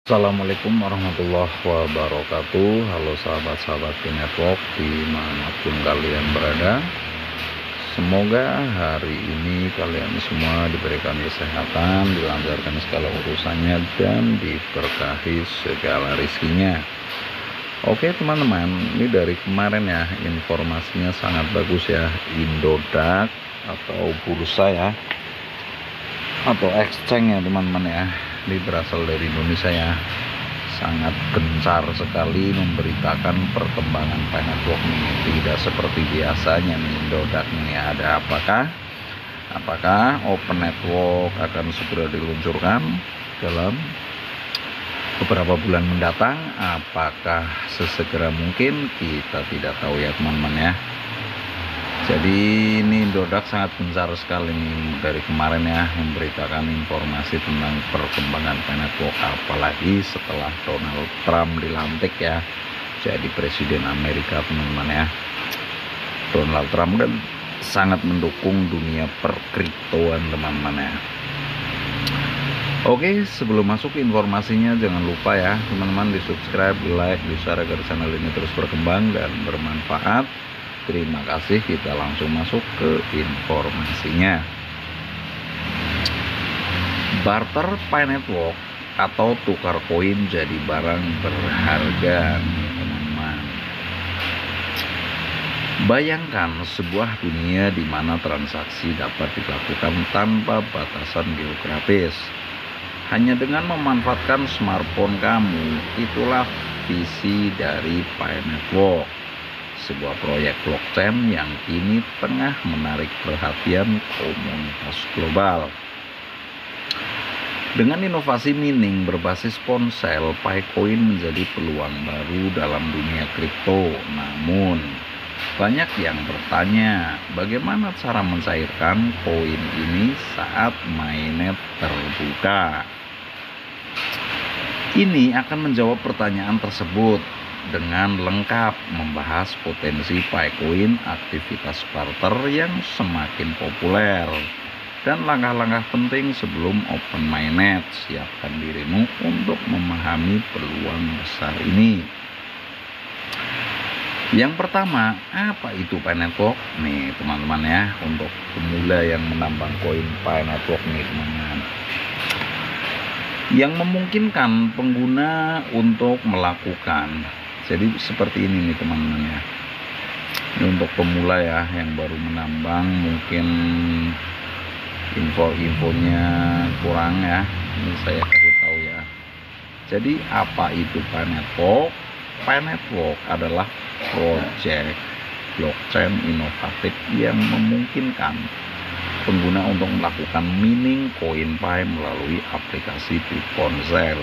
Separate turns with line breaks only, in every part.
Assalamualaikum warahmatullahi wabarakatuh. Halo sahabat-sahabat Network dimanapun kalian berada. Semoga hari ini kalian semua diberikan kesehatan, dilancarkan segala urusannya, dan diberkahi segala rizkinya. Oke teman-teman, ini dari kemarin ya, informasinya sangat bagus ya. Indodax atau bursa ya, atau exchange ya teman-teman ya, ini berasal dari Indonesia ya, sangat gencar sekali memberitakan perkembangan Network ini. Tidak seperti biasanya nih Indodax ini. Ada apakah Open Network akan segera diluncurkan dalam beberapa bulan mendatang? Apakah sesegera mungkin? Kita tidak tahu ya teman-teman ya. Jadi ini Indodax sangat gencar sekali nih dari kemarin ya, memberitakan informasi tentang perkembangan Network, apalagi setelah Donald Trump dilantik ya jadi presiden Amerika teman-teman ya. Donald Trump kan sangat mendukung dunia perkriptoan teman-teman ya. Oke, sebelum masuk ke informasinya jangan lupa ya teman-teman di subscribe, di like, di share agar channel ini terus berkembang dan bermanfaat. Terima kasih, kita langsung masuk ke informasinya. Barter Network atau tukar koin jadi barang berharga nih teman-teman. Bayangkan sebuah dunia di mana transaksi dapat dilakukan tanpa batasan geografis. Hanya dengan memanfaatkan smartphone kamu. Itulah visi dari Network, sebuah proyek blockchain yang kini tengah menarik perhatian komunitas global. Dengan inovasi mining berbasis ponsel, Picoin menjadi peluang baru dalam dunia kripto. Namun, banyak yang bertanya, bagaimana cara mencairkan koin ini saat mainnet terbuka? Ini akan menjawab pertanyaan tersebut dengan lengkap, membahas potensi Picoin, aktivitas barter yang semakin populer, dan langkah-langkah penting sebelum open mainnet. Siapkan dirimu untuk memahami peluang besar ini. Yang pertama, apa itu Network? Nih teman-teman ya, untuk pemula yang menambang koin Network nih teman-teman, yang memungkinkan pengguna untuk melakukan. Jadi seperti ini nih teman-teman ya. Ini untuk pemula ya yang baru menambang, mungkin info-infonya kurang ya. Ini saya kasih tahu ya. Jadi apa itu Network? Network adalah proyek blockchain inovatif yang memungkinkan pengguna untuk melakukan mining koin Pi melalui aplikasi di ponsel.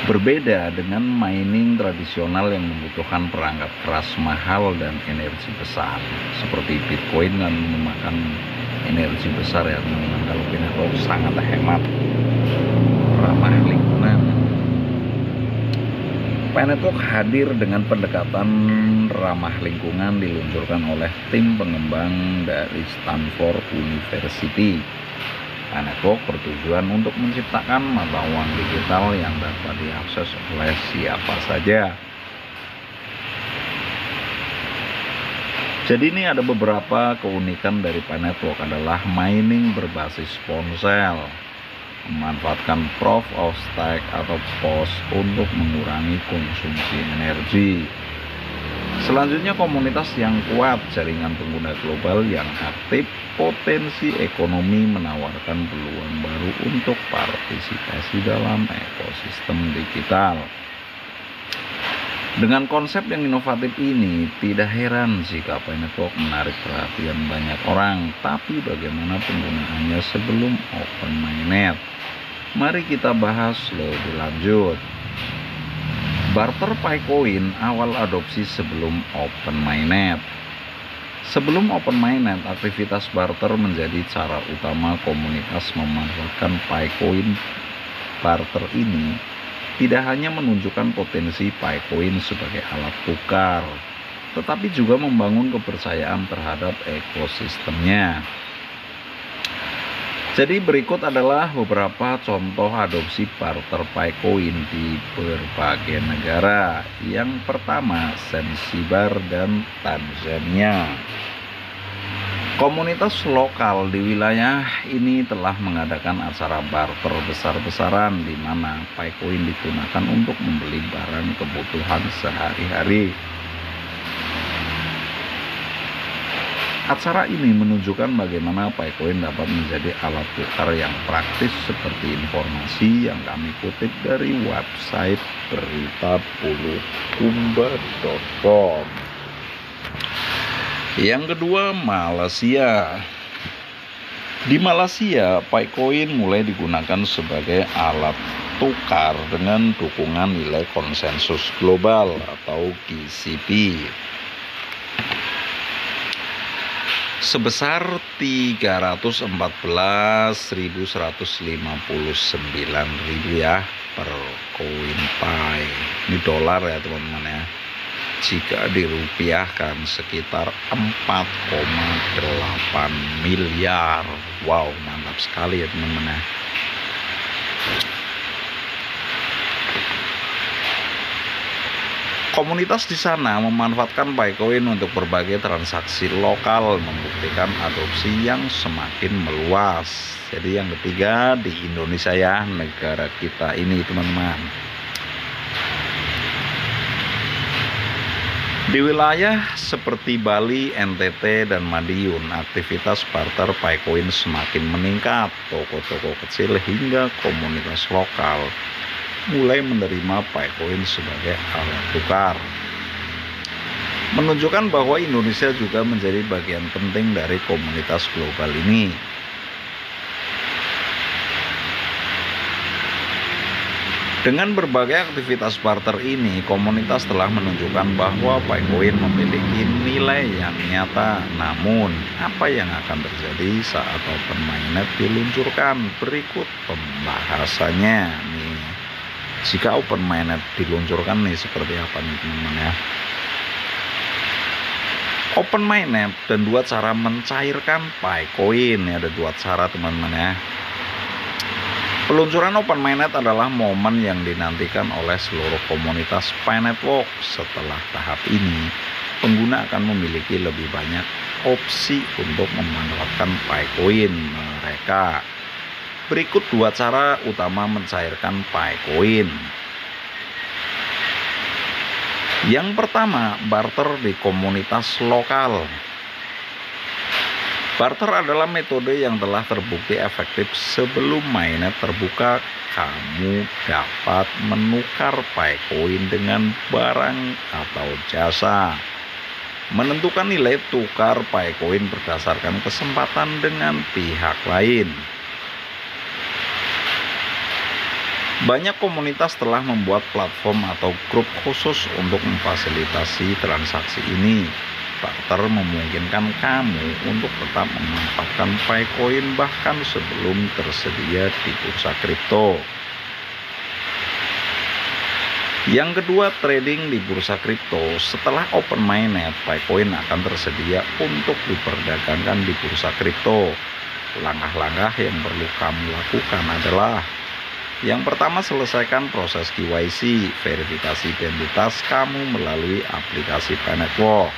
Berbeda dengan mining tradisional yang membutuhkan perangkat keras mahal dan energi besar, seperti Bitcoin kan memakan energi besar ya teman-teman. Kalau Network sangat hemat, ramah lingkungan. Network hadir dengan pendekatan ramah lingkungan, diluncurkan oleh tim pengembang dari Stanford University. Network bertujuan untuk menciptakan mata uang digital yang dapat diakses oleh siapa saja. Jadi ini ada beberapa keunikan dari Network adalah mining berbasis ponsel, memanfaatkan proof of stake atau POS untuk mengurangi konsumsi energi. Selanjutnya komunitas yang kuat, jaringan pengguna global yang aktif, potensi ekonomi menawarkan peluang baru untuk partisipasi dalam ekosistem digital. Dengan konsep yang inovatif ini, tidak heran jika Network menarik perhatian banyak orang. Tapi bagaimana penggunaannya sebelum open mainnet? Mari kita bahas lebih lanjut. Barter Picoin awal adopsi sebelum open mainnet. Sebelum open mainnet, aktivitas barter menjadi cara utama komunitas memanfaatkan Picoin. Barter ini tidak hanya menunjukkan potensi Picoin sebagai alat tukar, tetapi juga membangun kepercayaan terhadap ekosistemnya. Jadi berikut adalah beberapa contoh adopsi barter Picoin di berbagai negara. Yang pertama, Zanzibar dan Tanzania. Komunitas lokal di wilayah ini telah mengadakan acara barter besar-besaran di mana Picoin digunakan untuk membeli barang kebutuhan sehari-hari. Acara ini menunjukkan bagaimana Picoin dapat menjadi alat tukar yang praktis seperti informasi yang kami kutip dari website berita-bulukumba.com. Yang kedua, Malaysia. Di Malaysia, Picoin mulai digunakan sebagai alat tukar dengan dukungan nilai konsensus global atau GCP sebesar 314.159 ya per koin Pi. Ini dolar ya teman-teman ya. Jika dirupiahkan sekitar 4,8 miliar. Wow, mantap sekali ya teman-teman ya. Komunitas di sana memanfaatkan Picoin untuk berbagai transaksi lokal, membuktikan adopsi yang semakin meluas. Jadi yang ketiga di Indonesia ya, negara kita ini teman-teman. Di wilayah seperti Bali, NTT, dan Madiun, aktivitas barter Picoin semakin meningkat. Toko-toko kecil hingga komunitas lokal mulai menerima Picoin sebagai alat tukar. Menunjukkan bahwa Indonesia juga menjadi bagian penting dari komunitas global ini. Dengan berbagai aktivitas barter ini, komunitas telah menunjukkan bahwa Picoin memiliki nilai yang nyata. Namun, apa yang akan terjadi saat Open Mainnet diluncurkan? Berikut pembahasannya nih. Jika Open Mainnet diluncurkan nih seperti apa nih teman-teman ya. Open Mainnet dan dua cara mencairkan Picoin. Ada dua cara teman-teman ya. Peluncuran Open Mainnet adalah momen yang dinantikan oleh seluruh komunitas Pi Network. Setelah tahap ini, pengguna akan memiliki lebih banyak opsi untuk memanfaatkan Picoin mereka. Berikut dua cara utama mencairkan Picoin. Yang pertama, barter di komunitas lokal. Barter adalah metode yang telah terbukti efektif. Sebelum mainnet terbuka, kamu dapat menukar Picoin dengan barang atau jasa. Menentukan nilai tukar Picoin berdasarkan kesempatan dengan pihak lain. Banyak komunitas telah membuat platform atau grup khusus untuk memfasilitasi transaksi ini. Barter memungkinkan kamu untuk tetap memanfaatkan Picoin bahkan sebelum tersedia di bursa kripto. Yang kedua, trading di bursa kripto. Setelah Open Mainnet, Picoin akan tersedia untuk diperdagangkan di bursa kripto. Langkah-langkah yang perlu kamu lakukan adalah: yang pertama, selesaikan proses KYC, verifikasi identitas kamu melalui aplikasi Pi Network.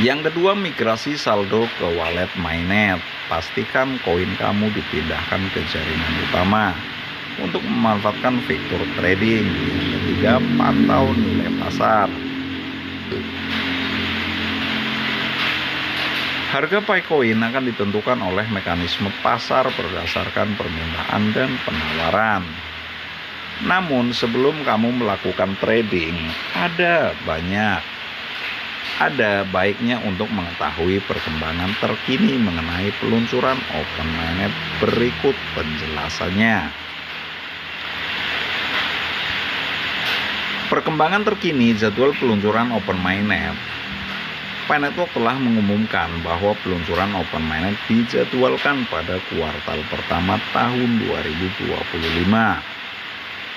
Yang kedua, migrasi saldo ke wallet Mainnet. Pastikan koin kamu dipindahkan ke jaringan utama untuk memanfaatkan fitur trading. Yang ketiga, pantau nilai pasar. Harga Picoin akan ditentukan oleh mekanisme pasar berdasarkan permintaan dan penawaran. Namun sebelum kamu melakukan trading, ada baiknya untuk mengetahui perkembangan terkini mengenai peluncuran Open Mainnet. Berikut penjelasannya. Perkembangan terkini jadwal peluncuran Open Mainnet. Pi Network telah mengumumkan bahwa peluncuran Open Mainnet dijadwalkan pada kuartal pertama tahun 2025.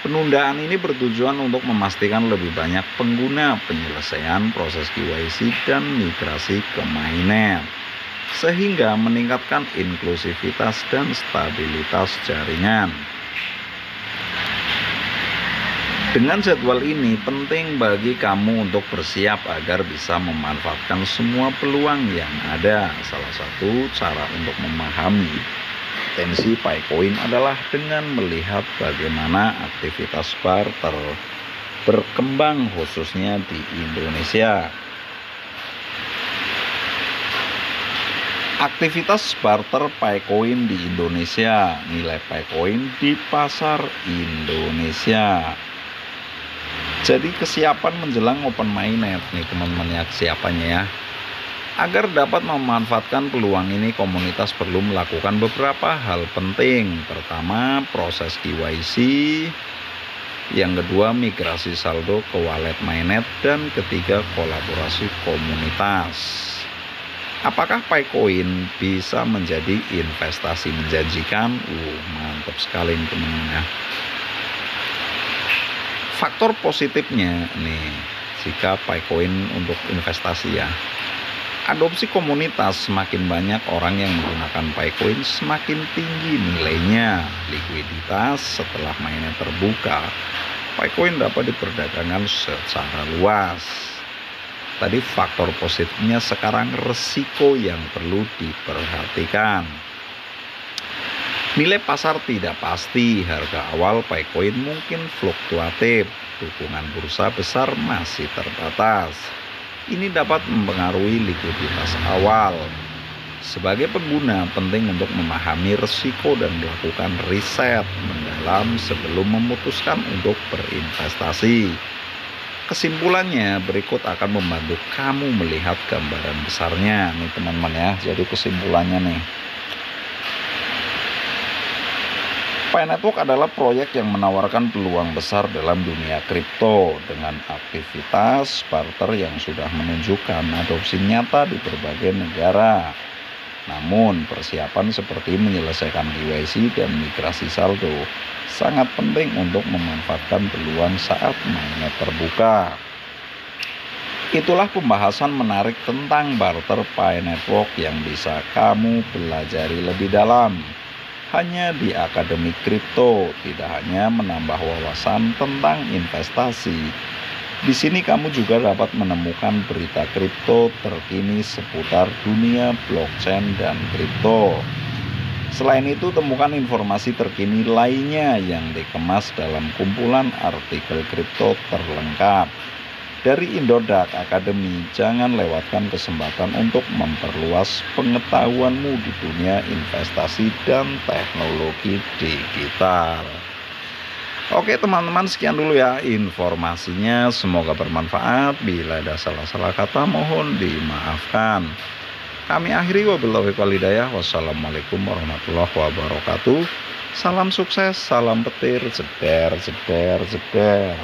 Penundaan ini bertujuan untuk memastikan lebih banyak pengguna, penyelesaian proses KYC, dan migrasi ke Mainnet. sehingga meningkatkan inklusivitas dan stabilitas jaringan. Dengan jadwal ini penting bagi kamu untuk bersiap agar bisa memanfaatkan semua peluang yang ada. Salah satu cara untuk memahami potensi Picoin adalah dengan melihat bagaimana aktivitas barter berkembang khususnya di Indonesia. Aktivitas barter Picoin di Indonesia, nilai Picoin di pasar Indonesia. Jadi kesiapan menjelang open mainnet nih teman-teman ya, kesiapannya ya. Agar dapat memanfaatkan peluang ini, komunitas perlu melakukan beberapa hal penting. Pertama, proses KYC. Yang kedua, migrasi saldo ke wallet mainnet. Dan ketiga, kolaborasi komunitas. Apakah Picoin bisa menjadi investasi menjanjikan? Mantap sekali teman-teman ya. Faktor positifnya nih, jika Picoin untuk investasi ya. Adopsi komunitas, semakin banyak orang yang menggunakan Picoin, semakin tinggi nilainya. Likuiditas setelah mainnya terbuka, Picoin dapat diperdagangkan secara luas. Tadi faktor positifnya, sekarang resiko yang perlu diperhatikan. Nilai pasar tidak pasti, harga awal Picoin mungkin fluktuatif, dukungan bursa besar masih terbatas. Ini dapat mempengaruhi likuiditas awal. Sebagai pengguna, penting untuk memahami risiko dan melakukan riset mendalam sebelum memutuskan untuk berinvestasi. Kesimpulannya berikut akan membantu kamu melihat gambaran besarnya nih teman-teman ya. Jadi kesimpulannya nih, Pi Network adalah proyek yang menawarkan peluang besar dalam dunia kripto dengan aktivitas barter yang sudah menunjukkan adopsi nyata di berbagai negara. Namun, persiapan seperti menyelesaikan KYC dan migrasi saldo sangat penting untuk memanfaatkan peluang saat mainnet terbuka. Itulah pembahasan menarik tentang barter Pi Network yang bisa kamu pelajari lebih dalam. Hanya di Akademi Kripto, tidak hanya menambah wawasan tentang investasi. Di sini kamu juga dapat menemukan berita kripto terkini seputar dunia blockchain dan kripto. Selain itu, temukan informasi terkini lainnya yang dikemas dalam kumpulan artikel kripto terlengkap. Dari Indodax Academy, jangan lewatkan kesempatan untuk memperluas pengetahuanmu di dunia investasi dan teknologi digital. Oke teman-teman, sekian dulu ya informasinya, semoga bermanfaat. Bila ada salah-salah kata mohon dimaafkan. Kami akhiri, wabillahi wal hidayah. Wassalamualaikum warahmatullahi wabarakatuh. Salam sukses, salam petir, jeder, jeder, jeder.